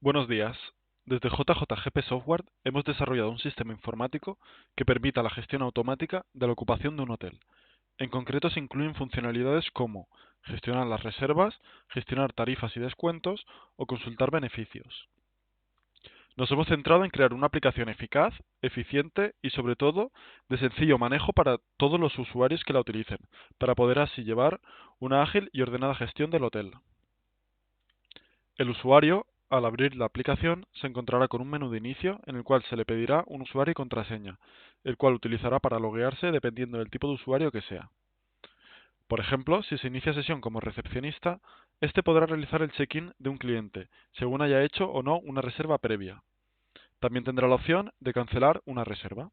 Buenos días. Desde JJGP Software hemos desarrollado un sistema informático que permita la gestión automática de la ocupación de un hotel. En concreto se incluyen funcionalidades como gestionar las reservas, gestionar tarifas y descuentos o consultar beneficios. Nos hemos centrado en crear una aplicación eficaz, eficiente y sobre todo de sencillo manejo para todos los usuarios que la utilicen, para poder así llevar una ágil y ordenada gestión del hotel. El usuario, al abrir la aplicación, se encontrará con un menú de inicio en el cual se le pedirá un usuario y contraseña, el cual utilizará para loguearse dependiendo del tipo de usuario que sea. Por ejemplo, si se inicia sesión como recepcionista, este podrá realizar el check-in de un cliente, según haya hecho o no una reserva previa. También tendrá la opción de cancelar una reserva.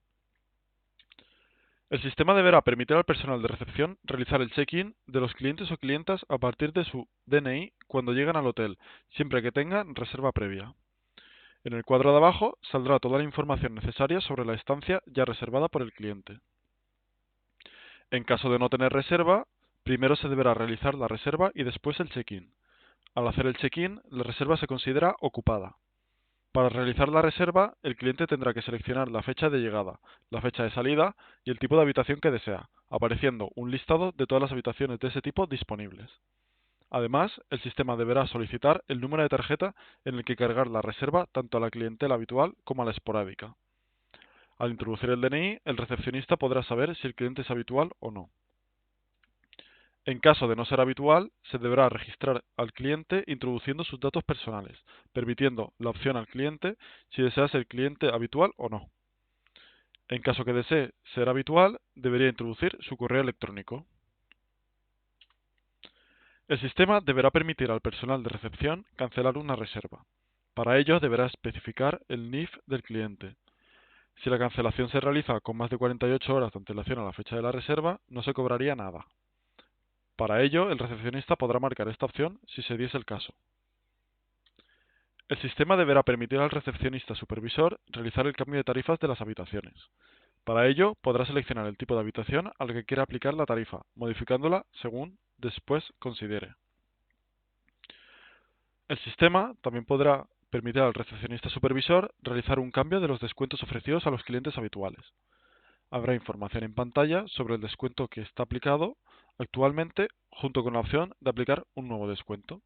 El sistema deberá permitir al personal de recepción realizar el check-in de los clientes o clientas a partir de su DNI cuando llegan al hotel, siempre que tengan reserva previa. En el cuadro de abajo saldrá toda la información necesaria sobre la estancia ya reservada por el cliente. En caso de no tener reserva, primero se deberá realizar la reserva y después el check-in. Al hacer el check-in, la reserva se considera ocupada. Para realizar la reserva, el cliente tendrá que seleccionar la fecha de llegada, la fecha de salida y el tipo de habitación que desea, apareciendo un listado de todas las habitaciones de ese tipo disponibles. Además, el sistema deberá solicitar el número de tarjeta en el que cargar la reserva tanto a la clientela habitual como a la esporádica. Al introducir el DNI, el recepcionista podrá saber si el cliente es habitual o no. En caso de no ser habitual, se deberá registrar al cliente introduciendo sus datos personales, permitiendo la opción al cliente si desea ser cliente habitual o no. En caso que desee ser habitual, debería introducir su correo electrónico. El sistema deberá permitir al personal de recepción cancelar una reserva. Para ello deberá especificar el NIF del cliente. Si la cancelación se realiza con más de 48 horas de antelación a la fecha de la reserva, no se cobraría nada. Para ello, el recepcionista podrá marcar esta opción si se diese el caso. El sistema deberá permitir al recepcionista supervisor realizar el cambio de tarifas de las habitaciones. Para ello, podrá seleccionar el tipo de habitación al que quiera aplicar la tarifa, modificándola según después considere. El sistema también podrá permitir al recepcionista supervisor realizar un cambio de los descuentos ofrecidos a los clientes habituales. Habrá información en pantalla sobre el descuento que está aplicado actualmente, junto con la opción de aplicar un nuevo descuento.